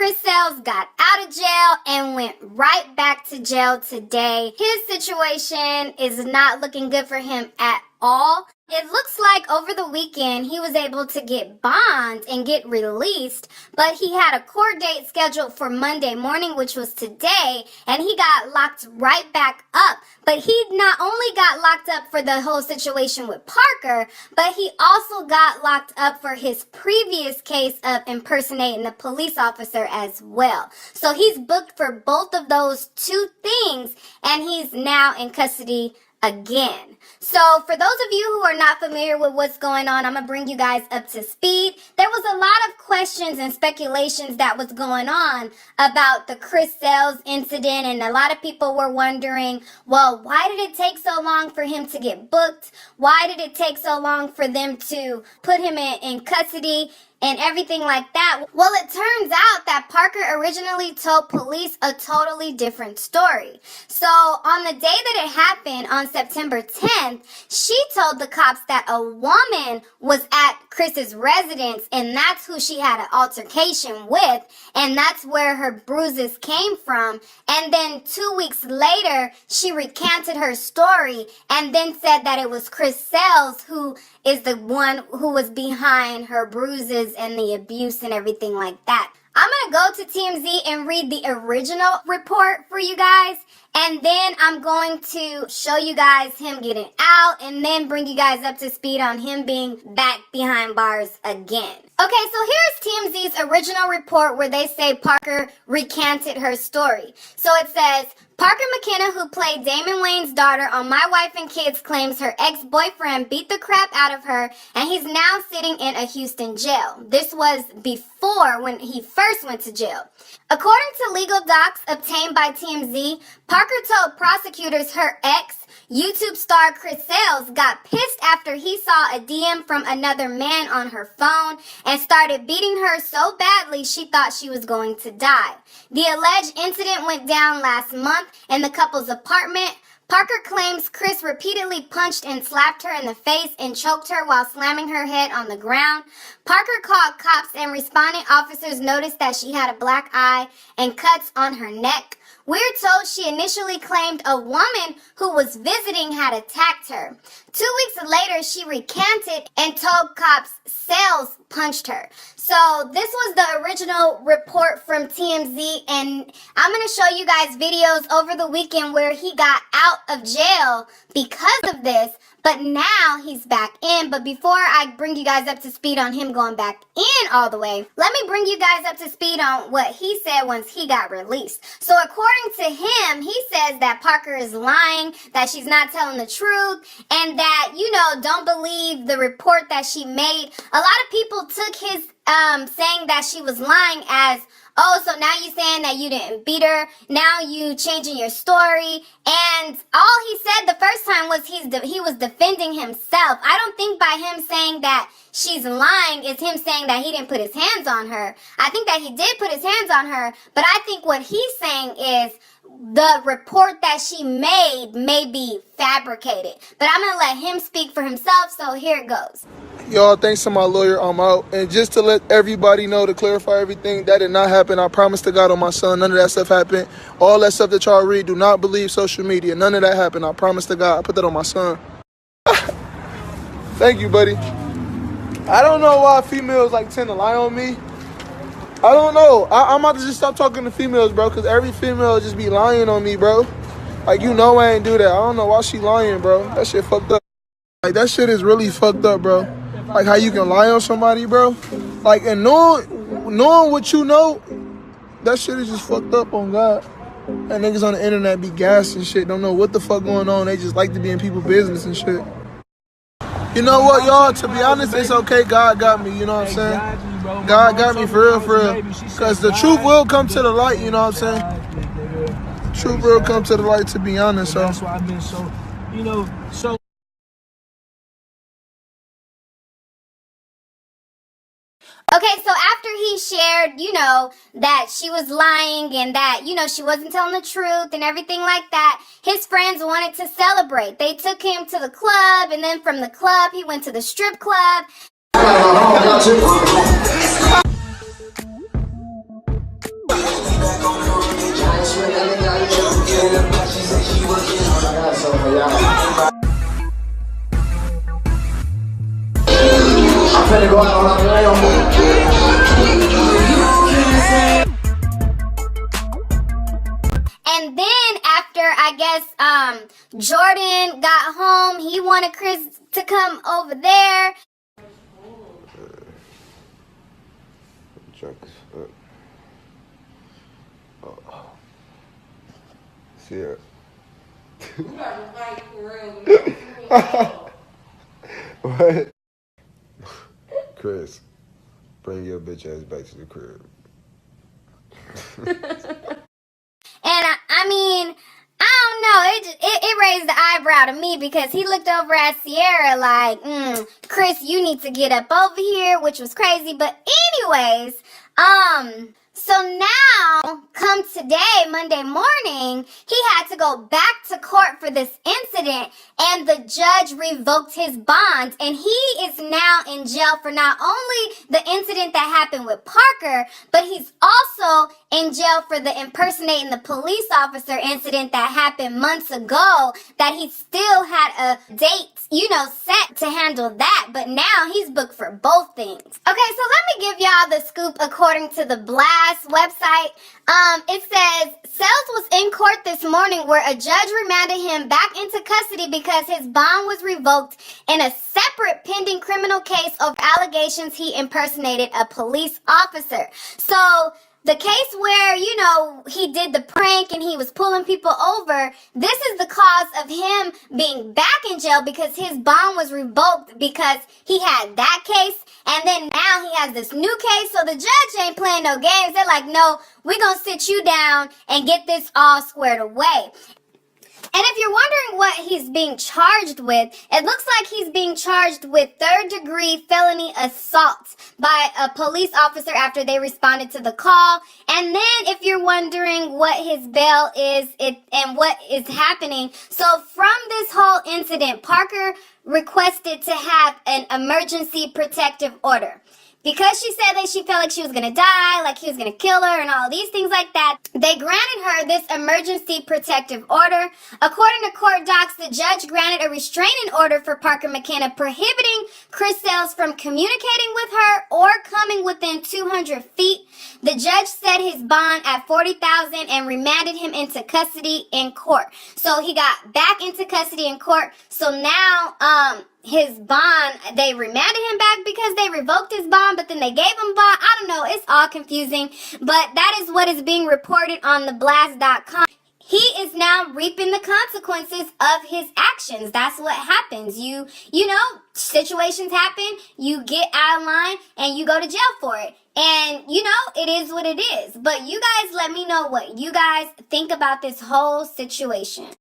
Chris Sails got out of jail and went right back to jail today. His situation is not looking good for him at all. It looks like over the weekend he was able to get bond and get released, but he had a court date scheduled for Monday morning, which was today, and he got locked right back up. But he not only got locked up for the whole situation with Parker, but he also got locked up for his previous case of impersonating a police officer as well. So he's booked for both of those two things, and he's now in custody again. So for those of you who are not familiar with what's going on, I'm going to bring you guys up to speed. There was a lot of questions and speculations that was going on about the Chris Sails incident, and a lot of people were wondering, well, why did it take so long for him to get booked? Why did it take so long for them to put him in custody? And everything like that. Well, it turns out that Parker originally told police a totally different story. So on the day that it happened, on September 10th, she told the cops that a woman was at Chris's residence, and that's who she had an altercation with, and that's where her bruises came from. And then 2 weeks later, she recanted her story and then said that it was Chris Sails who is the one who was behind her bruises and the abuse and everything like that. I'm going to go to TMZ and read the original report for you guys, and then I'm going to show you guys him getting out and then bring you guys up to speed on him being back behind bars again. Okay, so here's TMZ's original report where they say Parker recanted her story. So it says, Parker McKenna, who played Damon Wayans' daughter on My Wife and Kids, claims her ex-boyfriend beat the crap out of her, and he's now sitting in a Houston jail. This was before when he first went to jail. According to legal docs obtained by TMZ, Parker told prosecutors her ex, YouTube star Chris Sails, got pissed after he saw a DM from another man on her phone and started beating her so badly she thought she was going to die. The alleged incident went down last month in the couple's apartment. Parker claims Chris repeatedly punched and slapped her in the face and choked her while slamming her head on the ground. Parker called cops, and responding officers noticed that she had a black eye and cuts on her neck. We're told she initially claimed a woman who was visiting had attacked her. 2 weeks later, she recanted and told cops Sails punched her. So this was the original report from TMZ, and I'm going to show you guys videos over the weekend where he got out of jail because of this, but now he's back in. But before I bring you guys up to speed on him going back in all the way, let me bring you guys up to speed on what he said once he got released. So according to him, he says that Parker is lying, that she's not telling the truth, and that, you know, don't believe the report that she made. A lot of people took his saying that she was lying as, oh, so now you're saying that you didn't beat her, now you changing your story. And all he said the first time was he was defending himself. I don't think by him saying that she's lying is him saying that he didn't put his hands on her. I think that he did put his hands on her, but I think what he's saying is the report that she made may be fabricated. But I'm going to let him speak for himself, so here it goes. Y'all, thanks to my lawyer, I'm out. And just to let everybody know, to clarify everything, that did not happen. I promise to God on my son, none of that stuff happened. All that stuff that y'all read, do not believe social media. None of that happened. I promise to God. I put that on my son. Thank you, buddy. I don't know why females like tend to lie on me. I don't know. I'm about to just stop talking to females, bro, because every female just be lying on me, bro. Like, you know I ain't do that. I don't know why she lying, bro. That shit fucked up. Like, that shit is really fucked up, bro. Like, how you can lie on somebody, bro. Like, and knowing what you know, that shit is just fucked up on God. And niggas on the internet be gassed and shit. Don't know what the fuck going on. They just like to be in people's business and shit. You know what, y'all? To be honest, it's okay. God got me, you know what I'm saying? God got me for real, for real. Because the truth will come to the light, you know what I'm saying? Truth will come to the light, to be honest. So that's why I've been so, you know, so. Okay, so after he shared, you know, that she was lying and that, you know, she wasn't telling the truth and everything like that, his friends wanted to celebrate. They took him to the club, and then from the club, he went to the strip club. I'm finna go out on a And then after, I guess, Jordan got home, he wanted Chris to come over there. Drunk as fuck. Oh. See her. You gotta fight for real. What? Chris, bring your bitch ass back to the crib. And I mean, I don't know. It raised the eyebrow to me because he looked over at Sierra like, Chris, you need to get up over here, which was crazy. But anyways, so now, come today, Monday morning, he had to go back to court for this incident, and the judge revoked his bond, and he is now in jail for not only the incident that happened with Parker, but he's also in jail for the impersonating the police officer incident that happened months ago, that he still had a date, set to handle that, but now he's booked for both things. Okay, so let me give y'all the scoop according to the Blast website. It says, Sells was in court this morning where a judge remanded him back into custody because his bond was revoked in a separate pending criminal case of allegations he impersonated a police officer. So, the case where, he did the prank and he was pulling people over, this is the cause of him being back in jail because his bond was revoked because he had that case, and then now he has this new case, so the judge ain't playing no games. They're like, no, we're gonna sit you down and get this all squared away. And if you're wondering what he's being charged with, it looks like he's being charged with third-degree felony assault by a police officer after they responded to the call. And then if you're wondering what his bail is and what is happening, so from this whole incident, Parker requested to have an emergency protective order. Because she said that she felt like she was going to die, like he was going to kill her and all these things like that, they granted her this emergency protective order. According to court docs, the judge granted a restraining order for Parker McKenna prohibiting Chris Sells from communicating with her or coming within 200 feet. The judge set his bond at $40,000 and remanded him into custody in court. So he got back into custody in court. So now, his bond, they remanded him back because they revoked his bond, but then they gave him bond. I don't know. It's all confusing. But that is what is being reported on theblast.com. He is now reaping the consequences of his actions. That's what happens. You know, situations happen, you get out of line, and you go to jail for it. And, it is what it is. But you guys let me know what you guys think about this whole situation.